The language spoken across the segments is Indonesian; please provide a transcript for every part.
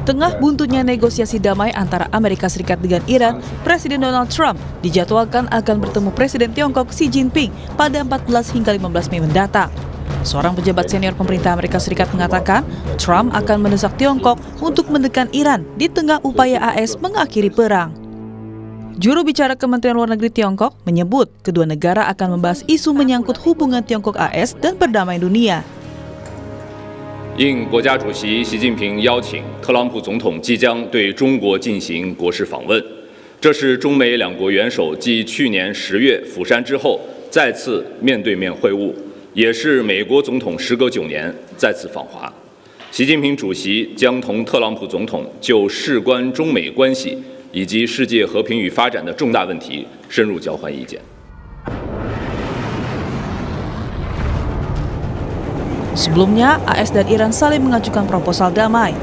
tengah buntutnya negosiasi damai antara Amerika Serikat dengan Iran, Presiden Donald Trump dijadwalkan akan bertemu Presiden Tiongkok Xi Jinping pada 14 hingga 15 Mei mendatang. Seorang pejabat senior pemerintah Amerika Serikat mengatakan Trump akan mendesak Tiongkok untuk menekan Iran di tengah upaya AS mengakhiri perang. Juru bicara Kementerian Luar Negeri Tiongkok menyebut kedua negara akan membahas isu menyangkut hubungan Tiongkok-AS dan perdamaian dunia. 应国家主席习近平邀请，特朗普总统即将对中国进行国事访问。这是中美两国元首继去年10月釜山之后再次面对面会晤，也是美国总统时隔9年再次访华。习近平主席将同特朗普总统就事关中美关系以及世界和平与发展的重大问题深入交换意见。 Sebelumnya, AS dan Iran saling mengajukan proposal damai.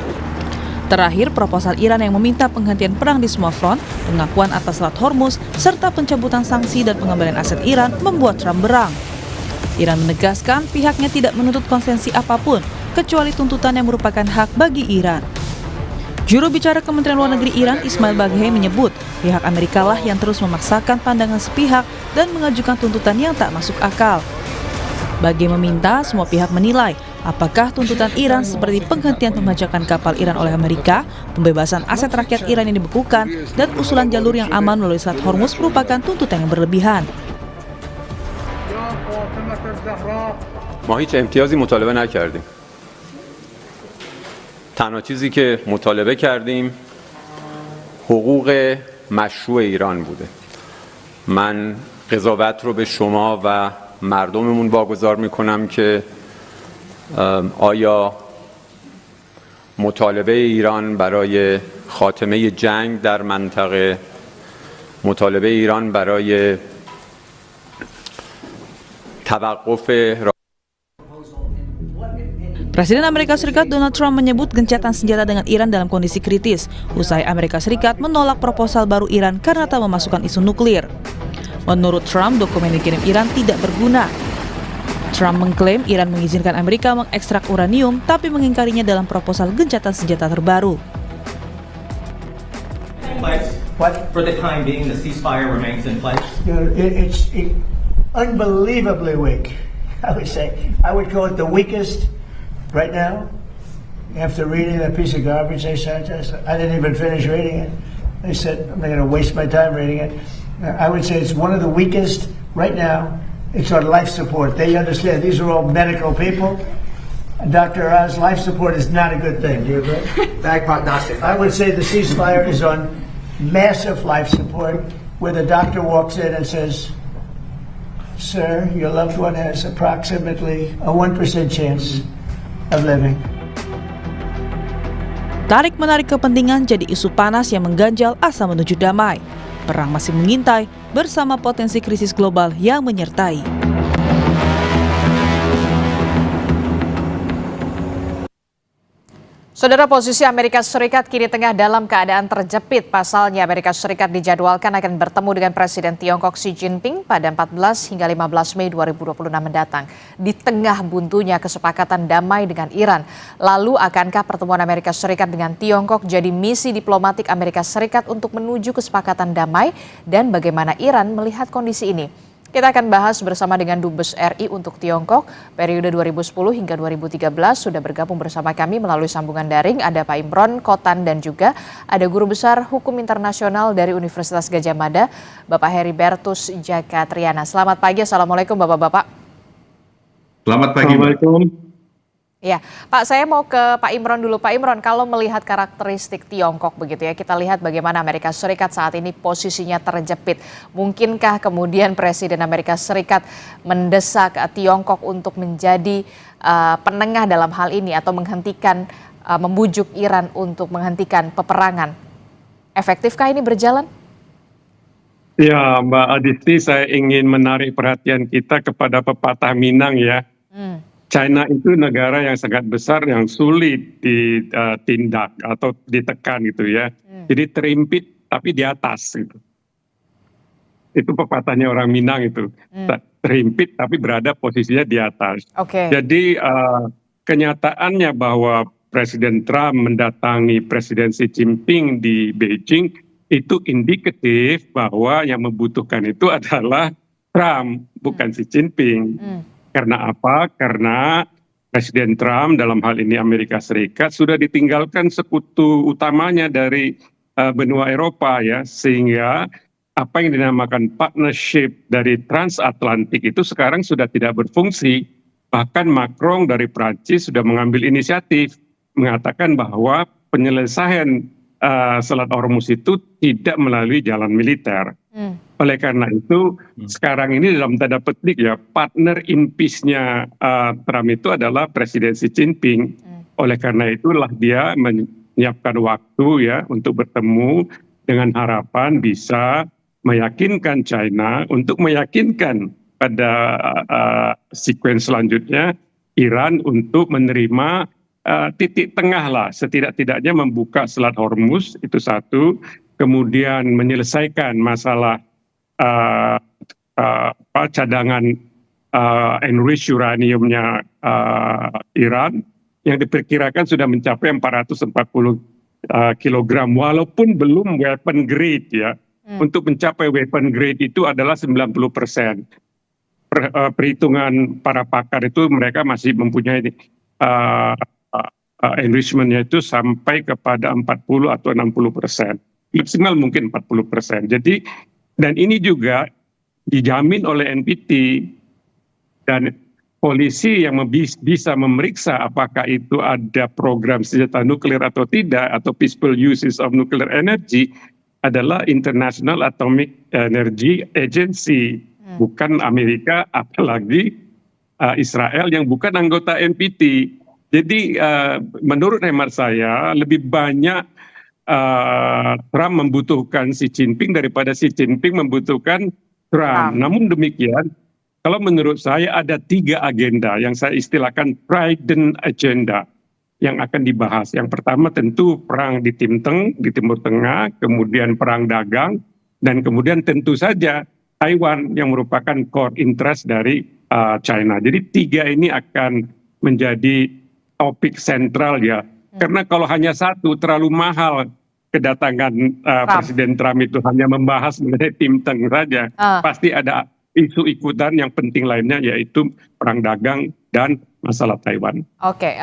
Terakhir, proposal Iran yang meminta penghentian perang di semua front, pengakuan atas Selat Hormuz, serta pencabutan sanksi dan pengembalian aset Iran membuat Trump berang. Iran menegaskan pihaknya tidak menuntut konsensi apapun, kecuali tuntutan yang merupakan hak bagi Iran. Juru bicara Kementerian Luar Negeri Iran, Ismail Baghei, menyebut pihak Amerika lah yang terus memaksakan pandangan sepihak dan mengajukan tuntutan yang tak masuk akal. Baghei meminta semua pihak menilai apakah tuntutan Iran seperti penghentian pembajakan kapal Iran oleh Amerika, pembebasan aset rakyat Iran yang dibekukan, dan usulan jalur yang aman melalui Selat Hormuz merupakan tuntutan yang berlebihan. ما هیچ امتیازی مطالبه نکردیم. تنها چیزی که مطالبه کردیم حقوق مشروع ایران بوده. من قضاوت رو به شما و مردممون واگذار میکنم که آیا مطالبه ایران برای خاتمه جنگ در منطقه، مطالبه ایران برای توقف Presiden Amerika Serikat Donald Trump menyebut gencatan senjata dengan Iran dalam kondisi kritis usai Amerika Serikat menolak proposal baru Iran karena tak memasukkan isu nuklir. Menurut Trump, dokumen yang dikirim Iran tidak berguna. Trump mengklaim Iran mengizinkan Amerika mengekstrak uranium tapi mengingkarinya dalam proposal gencatan senjata terbaru. What for the time being the ceasefire remains in place? It's unbelievably weak. I would say I would call it the weakest right now. After reading that piece of garbage they sent us, I didn't even finish reading it. They said I'm not going to waste my time reading it. I would say it's one of the weakest right now. It's on life support. They understand these are all medical people. Dr. Oz, life support is not a good thing. Do you agree? Bad prognostic. I would say the ceasefire is on massive life support, where the doctor walks in and says, "Sir, your loved one has approximately a 1% chance of living." Tarik-menarik kepentingan jadi isu panas yang mengganjal asa menuju damai. Perang masih mengintai bersama potensi krisis global yang menyertai. Saudara, posisi Amerika Serikat kini tengah dalam keadaan terjepit. Pasalnya Amerika Serikat dijadwalkan akan bertemu dengan Presiden Tiongkok Xi Jinping pada 14 hingga 15 Mei 2026 mendatang. Di tengah buntunya kesepakatan damai dengan Iran. Lalu akankah pertemuan Amerika Serikat dengan Tiongkok jadi misi diplomatik Amerika Serikat untuk menuju kesepakatan damai? Dan bagaimana Iran melihat kondisi ini? Kita akan bahas bersama dengan Dubes RI untuk Tiongkok periode 2010 hingga 2013. Sudah bergabung bersama kami melalui sambungan daring. Ada Pak Imron Kotan dan juga ada Guru Besar Hukum Internasional dari Universitas Gadjah Mada, Bapak Heribertus Djaka Triana. Selamat pagi, Assalamualaikum Bapak-Bapak. Selamat pagi. Assalamualaikum. Ya, Pak, saya mau ke Pak Imron dulu. Pak Imron, kalau melihat karakteristik Tiongkok begitu ya, kita lihat bagaimana Amerika Serikat saat ini posisinya terjepit. Mungkinkah kemudian Presiden Amerika Serikat mendesak Tiongkok untuk menjadi penengah dalam hal ini atau menghentikan, membujuk Iran untuk menghentikan peperangan? Efektifkah ini berjalan? Ya, Mbak Aditi, saya ingin menarik perhatian kita kepada pepatah Minang ya. China itu negara yang sangat besar yang sulit ditindak atau ditekan gitu ya. Jadi terimpit tapi di atas gitu. Itu pepatahnya orang Minang itu. Terimpit tapi berada posisinya di atas. Okay. Jadi kenyataannya bahwa Presiden Trump mendatangi Presiden Xi Jinping di Beijing itu indikatif bahwa yang membutuhkan itu adalah Trump, bukan Xi Jinping. Karena apa? Karena Presiden Trump dalam hal ini Amerika Serikat sudah ditinggalkan sekutu utamanya dari benua Eropa ya, sehingga apa yang dinamakan partnership dari transatlantik itu sekarang sudah tidak berfungsi. Bahkan Macron dari Prancis sudah mengambil inisiatif mengatakan bahwa penyelesaian Selat Hormuz itu tidak melalui jalan militer. Oleh karena itu sekarang ini dalam tanda petik ya, partner in peace-nya Trump itu adalah Presiden Xi Jinping. Oleh karena itulah dia menyiapkan waktu ya untuk bertemu dengan harapan bisa meyakinkan China untuk meyakinkan pada sequence selanjutnya Iran untuk menerima titik tengah lah, setidak-tidaknya membuka Selat Hormuz itu satu, kemudian menyelesaikan masalah cadangan enriched uraniumnya Iran yang diperkirakan sudah mencapai 440 kilogram, walaupun belum weapon grade ya. Untuk mencapai weapon grade itu adalah 90%. Perhitungan para pakar itu mereka masih mempunyai enrichment-nya itu sampai kepada 40 atau 60%. Maksimal mungkin 40%. Jadi, dan ini juga dijamin oleh NPT dan polisi yang bisa memeriksa apakah itu ada program senjata nuklir atau tidak, atau peaceful uses of nuclear energy, adalah International Atomic Energy Agency, bukan Amerika, apalagi Israel yang bukan anggota NPT. Jadi menurut hemat saya lebih banyak Trump membutuhkan Xi Jinping daripada Xi Jinping membutuhkan Trump. Namun demikian, kalau menurut saya ada 3 agenda yang saya istilahkan Trident Agenda yang akan dibahas. Yang pertama tentu perang di Timur Tengah, kemudian perang dagang, dan kemudian tentu saja Taiwan yang merupakan core interest dari China. Jadi 3 ini akan menjadi topik sentral ya. Karena kalau hanya satu terlalu mahal kedatangan Presiden Trump itu hanya membahas mengenai Timteng saja. Pasti ada isu ikutan yang penting lainnya yaitu perang dagang dan masalah Taiwan. Oke,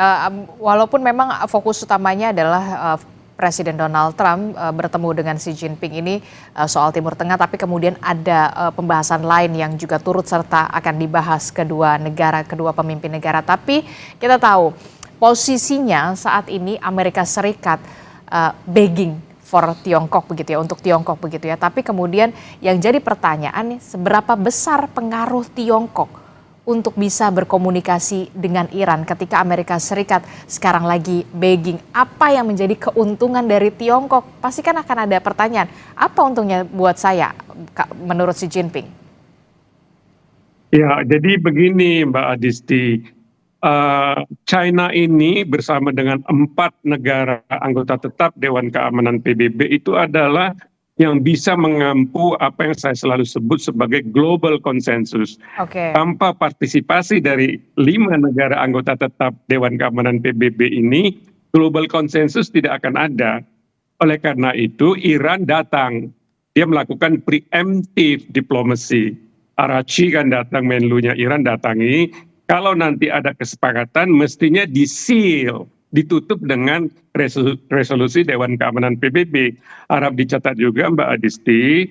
walaupun memang fokus utamanya adalah Presiden Donald Trump bertemu dengan Xi Jinping ini soal Timur Tengah, tapi kemudian ada pembahasan lain yang juga turut serta akan dibahas kedua pemimpin negara. Tapi kita tahu posisinya saat ini Amerika Serikat begging for Tiongkok begitu ya, untuk Tiongkok begitu ya. Tapi kemudian yang jadi pertanyaan nih, seberapa besar pengaruh Tiongkok untuk bisa berkomunikasi dengan Iran ketika Amerika Serikat sekarang lagi begging? Apa yang menjadi keuntungan dari Tiongkok? Pasti kan akan ada pertanyaan, apa untungnya buat saya menurut Xi Jinping? Ya, jadi begini Mbak Adisti. China ini bersama dengan 4 negara anggota tetap Dewan Keamanan PBB itu adalah yang bisa mengampu apa yang saya selalu sebut sebagai global consensus. Tanpa partisipasi dari 5 negara anggota tetap Dewan Keamanan PBB ini, global consensus tidak akan ada. Oleh karena itu, Iran datang. Dia melakukan preemptive diplomacy. Araghchi kan datang, menlunya Iran datangi. Kalau nanti ada kesepakatan, mestinya di-seal, ditutup dengan resolusi Dewan Keamanan PBB. Harap dicatat juga Mbak Adisti,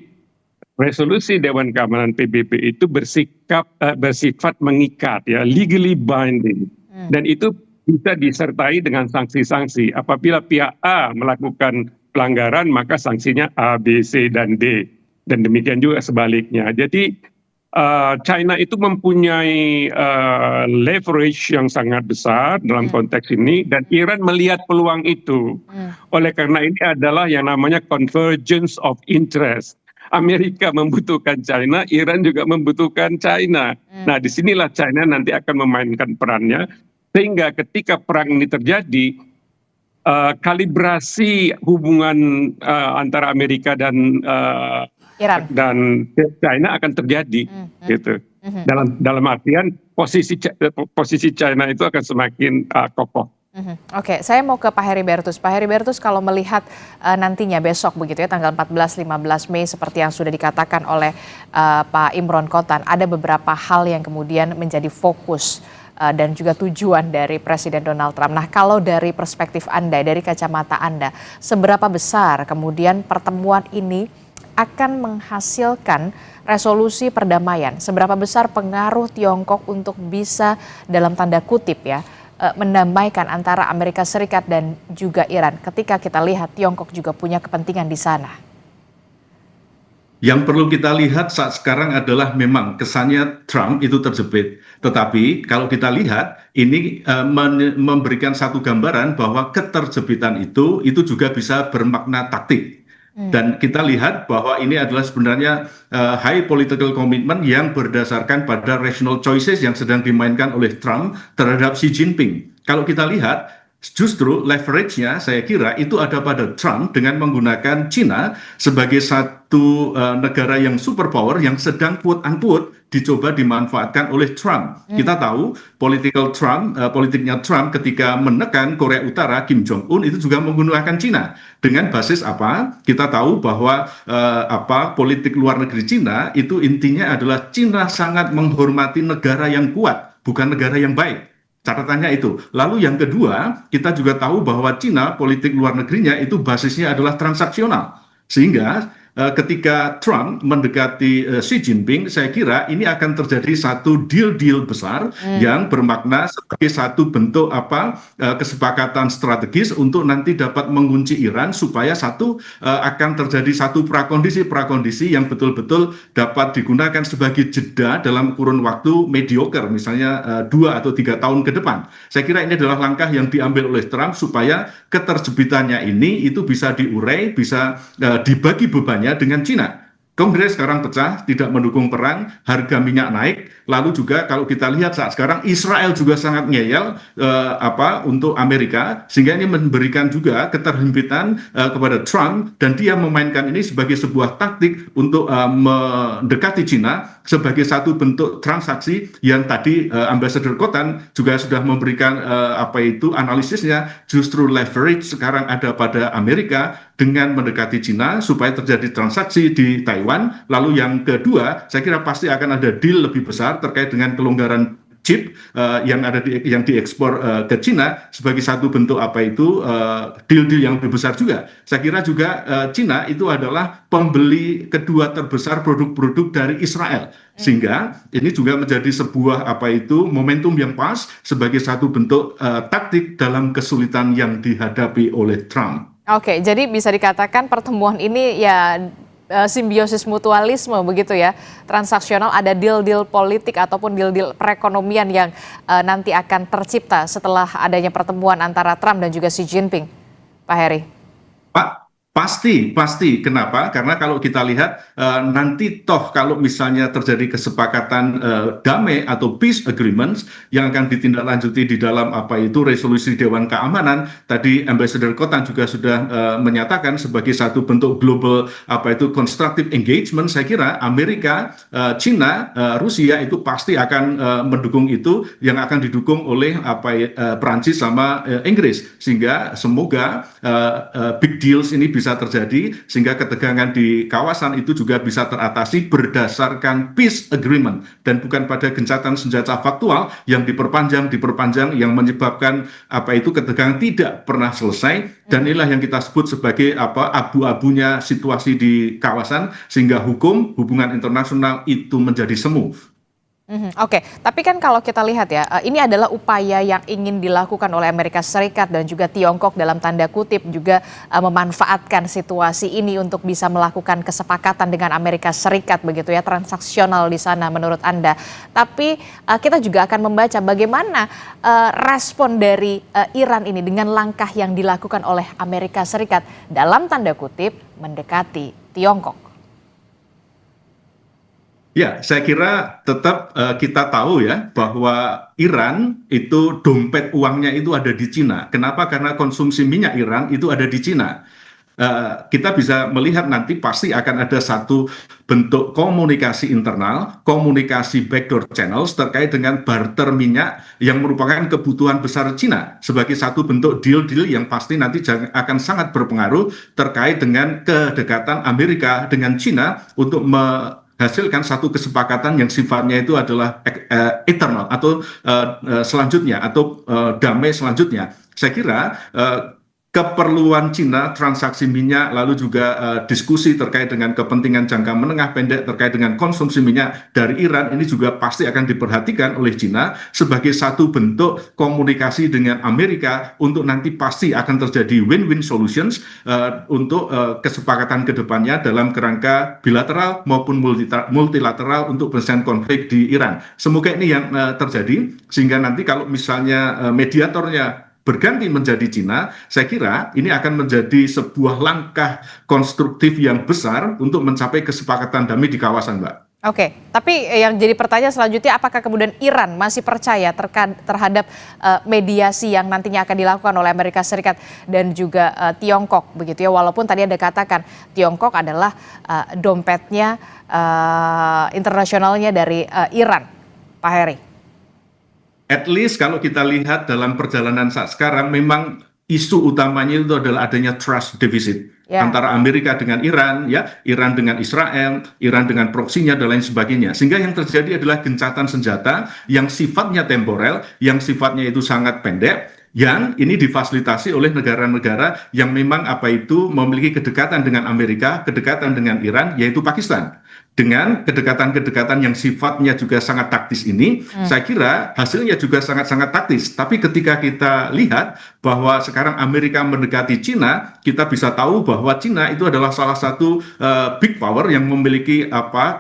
resolusi Dewan Keamanan PBB itu bersifat mengikat, ya, legally binding. Dan itu bisa disertai dengan sanksi-sanksi. Apabila pihak A melakukan pelanggaran, maka sanksinya A, B, C, dan D. Dan demikian juga sebaliknya. Jadi China itu mempunyai leverage yang sangat besar dalam konteks ini, dan Iran melihat peluang itu. Oleh karena ini adalah yang namanya convergence of interest. Amerika membutuhkan China, Iran juga membutuhkan China. Nah, disinilah China nanti akan memainkan perannya, sehingga ketika perang ini terjadi, kalibrasi hubungan antara Amerika dan Iran dan China akan terjadi, gitu. Dalam artian posisi China itu akan semakin kokoh. Oke, saya mau ke Pak Heribertus. Pak Heribertus, kalau melihat nantinya besok begitu ya, tanggal 14-15 Mei seperti yang sudah dikatakan oleh Pak Imron Kotan, ada beberapa hal yang kemudian menjadi fokus dan juga tujuan dari Presiden Donald Trump. Nah, kalau dari perspektif Anda, dari kacamata Anda, seberapa besar kemudian pertemuan ini akan menghasilkan resolusi perdamaian? Seberapa besar pengaruh Tiongkok untuk bisa dalam tanda kutip ya, mendamaikan antara Amerika Serikat dan juga Iran ketika kita lihat Tiongkok juga punya kepentingan di sana? Yang perlu kita lihat saat sekarang adalah memang kesannya Trump itu terjepit. Tetapi kalau kita lihat ini memberikan satu gambaran bahwa keterjepitan itu juga bisa bermakna taktik. Dan kita lihat bahwa ini adalah sebenarnya high political commitment yang berdasarkan pada rational choices yang sedang dimainkan oleh Trump terhadap Xi Jinping. Kalau kita lihat, justru leverage-nya saya kira itu ada pada Trump dengan menggunakan China sebagai satu negara yang superpower yang sedang quote-unquote dicoba dimanfaatkan oleh Trump. Kita tahu politiknya Trump ketika menekan Korea Utara, Kim Jong-un itu juga menggunakan China. Dengan basis apa? Kita tahu bahwa politik luar negeri China itu intinya adalah China sangat menghormati negara yang kuat, bukan negara yang baik. Catatannya itu. Lalu yang kedua, kita juga tahu bahwa China, politik luar negerinya itu basisnya adalah transaksional. Sehingga ketika Trump mendekati Xi Jinping, saya kira ini akan terjadi satu deal-deal besar yang bermakna sebagai satu bentuk kesepakatan strategis untuk nanti dapat mengunci Iran supaya akan terjadi satu prakondisi yang betul-betul dapat digunakan sebagai jeda dalam kurun waktu mediocre, misalnya 2 atau 3 tahun ke depan. Saya kira ini adalah langkah yang diambil oleh Trump supaya keterjepitannya ini itu bisa diurai, bisa dibagi beban dengan China. Kongres sekarang pecah, tidak mendukung perang, harga minyak naik, lalu juga kalau kita lihat saat sekarang Israel juga sangat ngeyel untuk Amerika, sehingga ini memberikan juga keterhimpitan kepada Trump, dan dia memainkan ini sebagai sebuah taktik untuk mendekati China sebagai satu bentuk transaksi yang tadi Ambassador Kotan juga sudah memberikan analisisnya, justru leverage sekarang ada pada Amerika dengan mendekati China supaya terjadi transaksi di Taiwan. Lalu yang kedua, saya kira pasti akan ada deal lebih besar terkait dengan kelonggaran chip yang diekspor ke China sebagai satu bentuk deal-deal yang lebih besar juga. Saya kira juga China itu adalah pembeli kedua terbesar produk-produk dari Israel. Sehingga ini juga menjadi sebuah momentum yang pas sebagai satu bentuk taktik dalam kesulitan yang dihadapi oleh Trump. Oke, jadi bisa dikatakan pertemuan ini ya simbiosis mutualisme begitu ya, transaksional, ada deal-deal politik ataupun deal-deal perekonomian yang nanti akan tercipta setelah adanya pertemuan antara Trump dan juga Xi Jinping, Pak Heri. Pasti. Kenapa? Karena kalau kita lihat nanti toh kalau misalnya terjadi kesepakatan damai atau peace agreements yang akan ditindaklanjuti di dalam resolusi Dewan Keamanan, tadi Ambassador Kotan juga sudah menyatakan sebagai satu bentuk global constructive engagement. Saya kira Amerika, China, Rusia itu pasti akan mendukung itu, yang akan didukung oleh Perancis sama Inggris, sehingga semoga big deals ini bisa terjadi sehingga ketegangan di kawasan itu juga bisa teratasi berdasarkan peace agreement dan bukan pada gencatan senjata faktual yang diperpanjang yang menyebabkan ketegangan tidak pernah selesai, dan inilah yang kita sebut sebagai abu-abunya situasi di kawasan sehingga hubungan internasional itu menjadi semu. Oke, tapi kan kalau kita lihat ya, ini adalah upaya yang ingin dilakukan oleh Amerika Serikat dan juga Tiongkok dalam tanda kutip juga memanfaatkan situasi ini untuk bisa melakukan kesepakatan dengan Amerika Serikat begitu ya, transaksional di sana menurut Anda. Tapi kita juga akan membaca bagaimana respon dari Iran ini dengan langkah yang dilakukan oleh Amerika Serikat dalam tanda kutip mendekati Tiongkok. Ya, saya kira tetap kita tahu ya bahwa Iran itu dompet uangnya itu ada di China. Kenapa? Karena konsumsi minyak Iran itu ada di China. kita bisa melihat nanti pasti akan ada satu bentuk komunikasi internal, komunikasi backdoor channels terkait dengan barter minyak yang merupakan kebutuhan besar Cina sebagai satu bentuk deal-deal yang pasti nanti akan sangat berpengaruh terkait dengan kedekatan Amerika dengan Cina untuk menghasilkan satu kesepakatan yang sifatnya itu adalah eternal atau selanjutnya atau damai selanjutnya. Saya kira keperluan Cina, transaksi minyak, lalu juga diskusi terkait dengan kepentingan jangka menengah pendek terkait dengan konsumsi minyak dari Iran ini juga pasti akan diperhatikan oleh Cina sebagai satu bentuk komunikasi dengan Amerika untuk nanti pasti akan terjadi win-win solutions untuk kesepakatan kedepannya dalam kerangka bilateral maupun multilateral untuk penyelesaian konflik di Iran. Semoga ini yang terjadi sehingga nanti kalau misalnya mediatornya berganti menjadi Cina, saya kira ini akan menjadi sebuah langkah konstruktif yang besar untuk mencapai kesepakatan damai di kawasan, Mbak. Oke, tapi yang jadi pertanyaan selanjutnya, apakah kemudian Iran masih percaya terhadap mediasi yang nantinya akan dilakukan oleh Amerika Serikat dan juga Tiongkok, begitu ya? Walaupun tadi Anda katakan Tiongkok adalah dompetnya internasionalnya dari Iran, Pak Heri. At least kalau kita lihat dalam perjalanan saat sekarang, memang isu utamanya itu adalah adanya trust deficit antara Amerika dengan Iran, ya, Iran dengan Israel, Iran dengan proksinya dan lain sebagainya. Sehingga yang terjadi adalah gencatan senjata yang sifatnya temporer, yang sifatnya itu sangat pendek, yang ini difasilitasi oleh negara-negara yang memang memiliki kedekatan dengan Amerika, kedekatan dengan Iran, yaitu Pakistan. Dengan kedekatan-kedekatan yang sifatnya juga sangat taktis ini, saya kira hasilnya juga sangat-sangat taktis. Tapi ketika kita lihat bahwa sekarang Amerika mendekati Cina, kita bisa tahu bahwa Cina itu adalah salah satu big power yang memiliki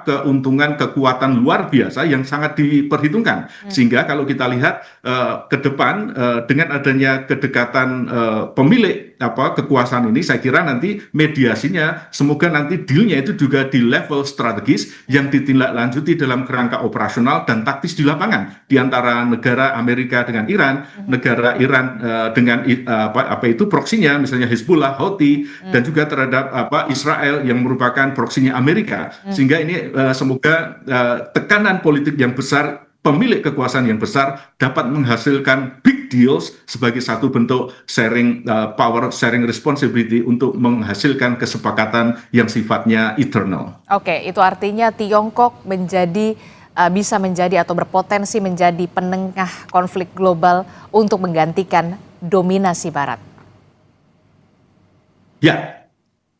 keuntungan, kekuatan luar biasa yang sangat diperhitungkan. Sehingga kalau kita lihat ke depan dengan adanya kedekatan pemilik kekuasaan ini, saya kira nanti mediasinya semoga nanti dealnya itu juga di level strategis yang ditindaklanjuti dalam kerangka operasional dan taktis di lapangan di antara negara Amerika dengan Iran, negara Iran dengan proksinya misalnya Hezbollah, Houthi, dan juga terhadap Israel yang merupakan proksinya Amerika. Sehingga ini semoga tekanan politik yang besar, pemilik kekuasaan yang besar dapat menghasilkan big deals sebagai satu bentuk sharing power, sharing responsibility untuk menghasilkan kesepakatan yang sifatnya eternal. Oke, itu artinya Tiongkok bisa menjadi atau berpotensi menjadi penengah konflik global untuk menggantikan dominasi Barat. Ya.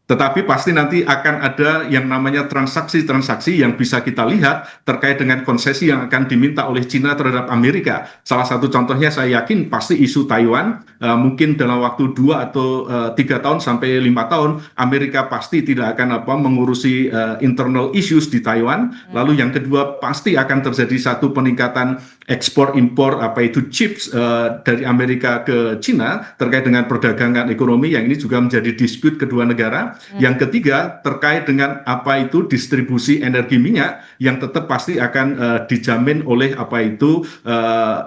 Tetapi pasti nanti akan ada yang namanya transaksi-transaksi yang bisa kita lihat terkait dengan konsesi yang akan diminta oleh Cina terhadap Amerika. Salah satu contohnya saya yakin pasti isu Taiwan, mungkin dalam waktu 2 atau 3 tahun sampai 5 tahun, Amerika pasti tidak akan mengurusi internal issues di Taiwan. Lalu yang kedua pasti akan terjadi satu peningkatan ekspor-impor chips dari Amerika ke Cina terkait dengan perdagangan ekonomi yang ini juga menjadi dispute kedua negara. Yang ketiga terkait dengan distribusi energi minyak yang tetap pasti akan dijamin oleh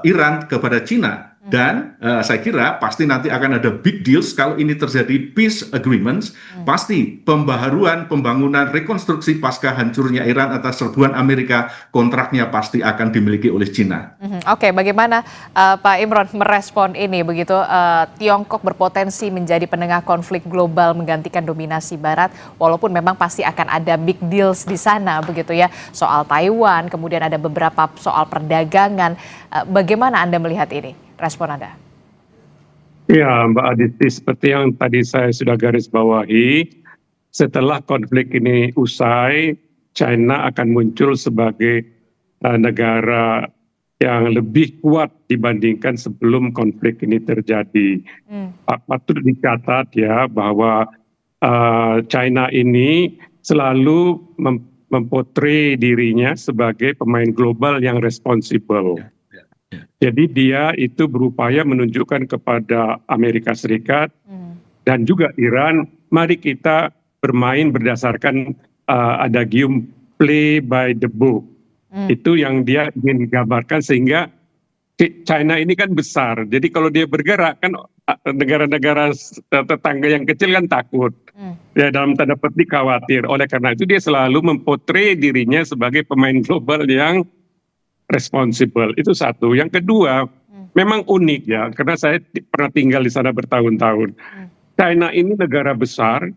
Iran kepada Cina. Dan saya kira pasti nanti akan ada big deals kalau ini terjadi peace agreements, pasti pembangunan rekonstruksi pasca hancurnya Iran atas serbuan Amerika, kontraknya pasti akan dimiliki oleh Cina. Oke, bagaimana Pak Imron merespon ini begitu? Tiongkok berpotensi menjadi penengah konflik global menggantikan dominasi Barat, walaupun memang pasti akan ada big deals di sana begitu ya, soal Taiwan, kemudian ada beberapa soal perdagangan. Bagaimana Anda melihat ini? Respon Anda. Ya, Mbak Aditi, seperti yang tadi saya sudah garis bawahi, setelah konflik ini usai, China akan muncul sebagai negara yang lebih kuat dibandingkan sebelum konflik ini terjadi. Patut dicatat ya bahwa China ini selalu memportray dirinya sebagai pemain global yang responsibel. Jadi dia itu berupaya menunjukkan kepada Amerika Serikat dan juga Iran, mari kita bermain berdasarkan adagium play by the book. Itu yang dia ingin gambarkan sehingga China ini kan besar. Jadi kalau dia bergerak kan negara-negara tetangga yang kecil kan takut, ya dalam tanda petik khawatir. Oleh karena itu dia selalu mempotret dirinya sebagai pemain global yang responsible. Itu satu. Yang kedua, memang unik ya, karena saya pernah tinggal di sana bertahun-tahun. China ini negara besar,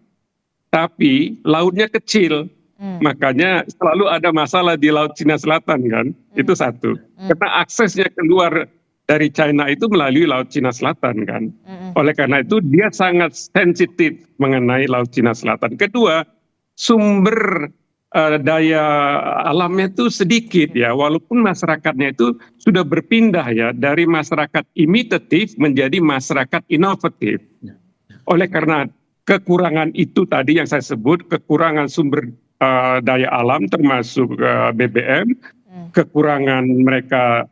tapi lautnya kecil. Makanya selalu ada masalah di Laut Cina Selatan kan. Itu satu. Karena aksesnya keluar dari China itu melalui Laut Cina Selatan kan. Oleh karena itu dia sangat sensitif mengenai Laut Cina Selatan. Kedua, sumber daya alamnya itu sedikit ya, walaupun masyarakatnya itu sudah berpindah ya dari masyarakat imitatif menjadi masyarakat inovatif. Oleh karena kekurangan itu tadi yang saya sebut, kekurangan sumber daya alam termasuk BBM, kekurangan mereka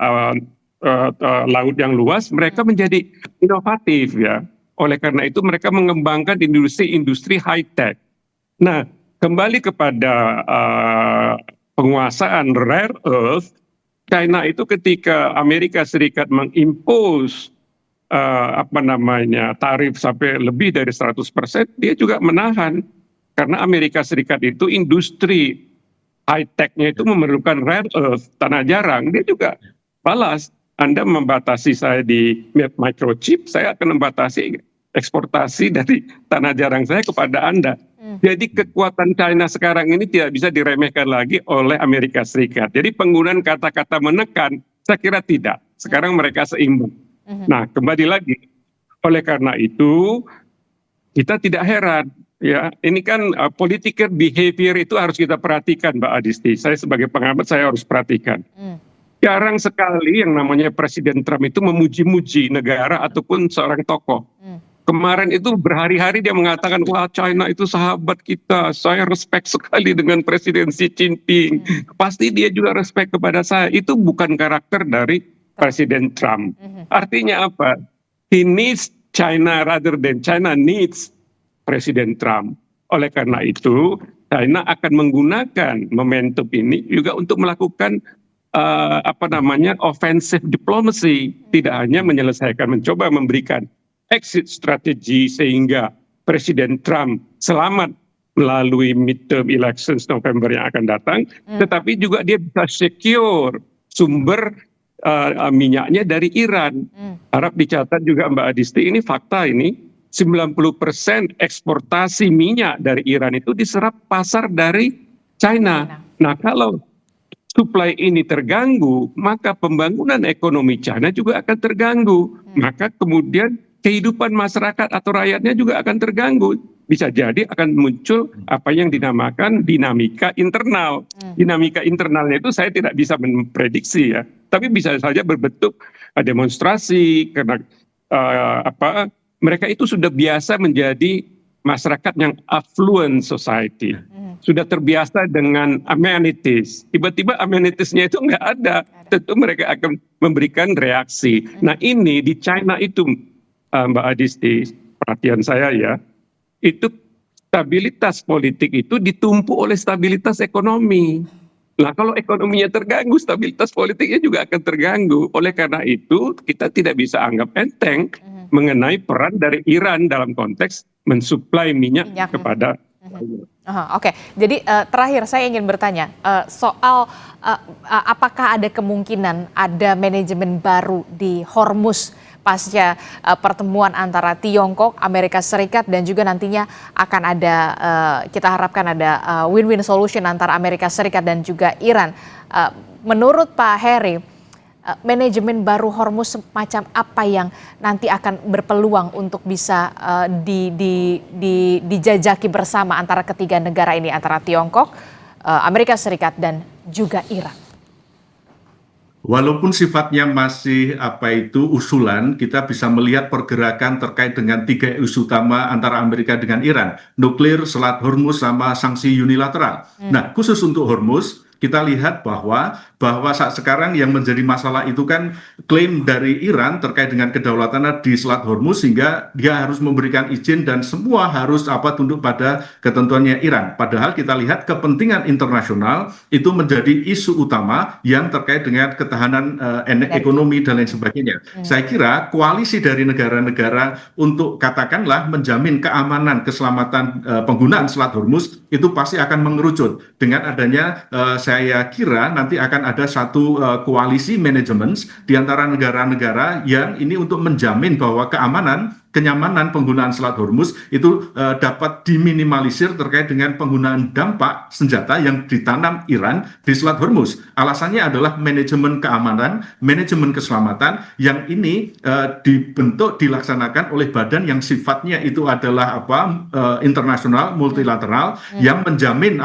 laut yang luas, mereka menjadi inovatif ya. Oleh karena itu mereka mengembangkan industri high tech. Nah, kembali kepada penguasaan rare earth, China itu ketika Amerika Serikat mengimpose tarif sampai lebih dari 100%, dia juga menahan karena Amerika Serikat itu industri high tech-nya itu memerlukan rare earth, tanah jarang. Dia juga balas. Anda membatasi saya di microchip, saya akan membatasi eksportasi dari tanah jarang saya kepada Anda. Jadi kekuatan China sekarang ini tidak bisa diremehkan lagi oleh Amerika Serikat. Jadi penggunaan kata-kata menekan, saya kira tidak. Sekarang mereka seimbang. Nah, kembali lagi, oleh karena itu kita tidak heran. Ya, ini kan political behavior itu harus kita perhatikan, Mbak Adisti. Saya sebagai pengamat saya harus perhatikan. Jarang sekali yang namanya Presiden Trump itu memuji-muji negara ataupun seorang tokoh. Kemarin itu berhari-hari dia mengatakan, wah China itu sahabat kita, saya respect sekali dengan Presiden Xi Jinping. Pasti dia juga respect kepada saya. Itu bukan karakter dari Presiden Trump. Artinya apa? He needs China rather than China needs Presiden Trump. Oleh karena itu, China akan menggunakan momentum ini juga untuk melakukan offensive diplomacy, tidak hanya mencoba memberikan exit strategi sehingga Presiden Trump selamat melalui midterm elections November yang akan datang, tetapi juga dia bisa secure sumber minyaknya dari Iran. Harap dicatat juga Mbak Adisti, ini fakta ini, 90% eksportasi minyak dari Iran itu diserap pasar dari China. Nah, kalau supply ini terganggu, maka pembangunan ekonomi China juga akan terganggu. Maka kemudian kehidupan masyarakat atau rakyatnya juga akan terganggu. Bisa jadi akan muncul apa yang dinamakan dinamika internal. Dinamika internalnya itu saya tidak bisa memprediksi ya. Tapi bisa saja berbentuk demonstrasi karena mereka itu sudah biasa menjadi masyarakat yang affluent society. Sudah terbiasa dengan amenities. Tiba-tiba amenitiesnya itu nggak ada. Tentu mereka akan memberikan reaksi. Nah ini di China itu Mbak Adisti, perhatian saya ya, itu stabilitas politik itu ditumpu oleh stabilitas ekonomi. Nah kalau ekonominya terganggu, stabilitas politiknya juga akan terganggu. Oleh karena itu kita tidak bisa anggap enteng mengenai peran dari Iran dalam konteks mensuplai minyak kepada Oke, jadi terakhir saya ingin bertanya soal apakah ada kemungkinan ada manajemen baru di Hormuz pasca pertemuan antara Tiongkok, Amerika Serikat dan juga nantinya akan ada kita harapkan ada win-win solution antara Amerika Serikat dan juga Iran. Menurut Pak Heri, manajemen baru Hormuz semacam apa yang nanti akan berpeluang untuk bisa dijajaki bersama antara ketiga negara ini, antara Tiongkok, Amerika Serikat dan juga Iran? Walaupun sifatnya masih usulan, kita bisa melihat pergerakan terkait dengan 3 isu utama antara Amerika dengan Iran, nuklir, Selat Hormuz, sama sanksi unilateral. Nah, khusus untuk Hormuz, kita lihat bahwa bahwa saat sekarang yang menjadi masalah itu kan klaim dari Iran terkait dengan kedaulatannya di Selat Hormuz, sehingga dia harus memberikan izin dan semua harus tunduk pada ketentuannya Iran. Padahal kita lihat kepentingan internasional itu menjadi isu utama yang terkait dengan ketahanan ekonomi dan lain sebagainya. Saya kira koalisi dari negara-negara untuk katakanlah menjamin keamanan, keselamatan penggunaan Selat Hormuz itu pasti akan mengerucut. Dengan adanya saya kira nanti akan ada satu koalisi manajemen di antara negara-negara yang ini untuk menjamin bahwa kenyamanan penggunaan Selat Hormuz itu dapat diminimalisir terkait dengan penggunaan dampak senjata yang ditanam Iran di Selat Hormuz. Alasannya adalah manajemen keamanan, manajemen keselamatan yang ini dibentuk, dilaksanakan oleh badan yang sifatnya itu adalah internasional, multilateral, yang menjamin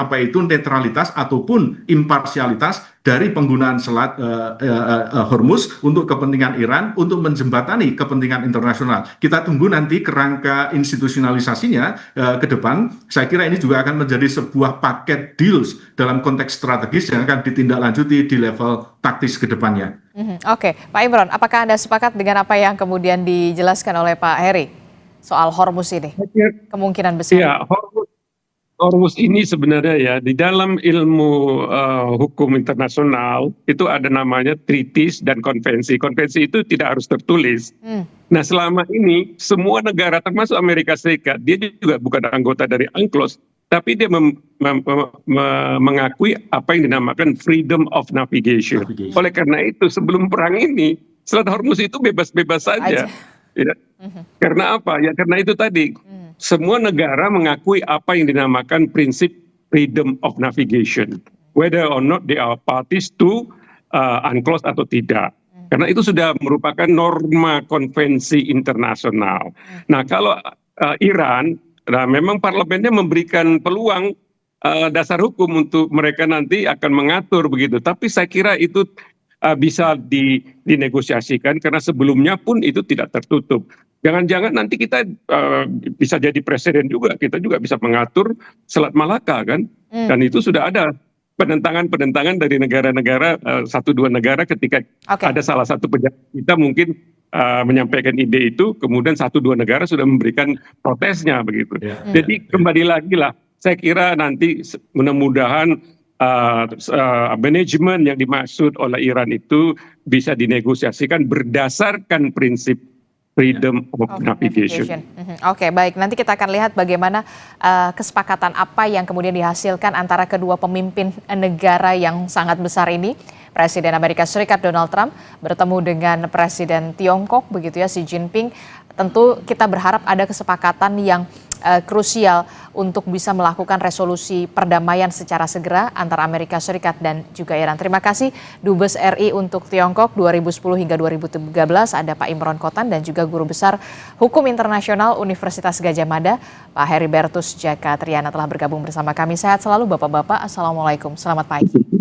netralitas ataupun imparsialitas dari penggunaan Selat Hormuz untuk kepentingan Iran, untuk menjembatani kepentingan internasional. Kita tunggu nanti kerangka institusionalisasinya ke depan. Saya kira ini juga akan menjadi sebuah paket deals dalam konteks strategis yang akan ditindaklanjuti di level taktis ke depannya. Oke, Pak Imron, apakah Anda sepakat dengan apa yang kemudian dijelaskan oleh Pak Heri soal Hormuz ini? Kemungkinan besar. Ya, Hormuz ini sebenarnya ya di dalam ilmu hukum internasional itu ada namanya treaties dan konvensi. Konvensi itu tidak harus tertulis. Nah, selama ini semua negara termasuk Amerika Serikat, dia juga bukan anggota dari UNCLOS, tapi dia mengakui apa yang dinamakan freedom of navigation. Oleh karena itu sebelum perang ini Selat Hormuz itu bebas-bebas saja. Ya. Karena apa? Ya karena itu tadi. Semua negara mengakui apa yang dinamakan prinsip freedom of navigation, whether or not they are parties to UNCLOS atau tidak. Karena itu sudah merupakan norma konvensi internasional. Nah, kalau Iran, memang parlemennya memberikan peluang dasar hukum untuk mereka nanti akan mengatur begitu. Tapi saya kira itu bisa dinegosiasikan karena sebelumnya pun itu tidak tertutup. Jangan-jangan nanti kita bisa jadi presiden juga, kita juga bisa mengatur Selat Malaka kan, dan itu sudah ada penentangan dari negara-negara, 1-2 negara ketika ada salah satu pejabat kita mungkin menyampaikan ide itu, kemudian 1-2 negara sudah memberikan protesnya begitu. Jadi kembali lagi lah, saya kira nanti mudah-mudahan manajemen yang dimaksud oleh Iran itu bisa dinegosiasikan berdasarkan prinsip freedom of navigation. Oke, baik. Nanti kita akan lihat bagaimana kesepakatan apa yang kemudian dihasilkan antara kedua pemimpin negara yang sangat besar ini. Presiden Amerika Serikat Donald Trump bertemu dengan Presiden Tiongkok, begitu ya, Xi Jinping. Tentu kita berharap ada kesepakatan yang krusial untuk bisa melakukan resolusi perdamaian secara segera antara Amerika Serikat dan juga Iran. Terima kasih Dubes RI untuk Tiongkok 2010 hingga 2013 ada Pak Imron Khotan dan juga Guru Besar Hukum Internasional Universitas Gadjah Mada Pak Heribertus Jaka Triana telah bergabung bersama kami. Sehat selalu Bapak-bapak. Assalamualaikum. Selamat pagi.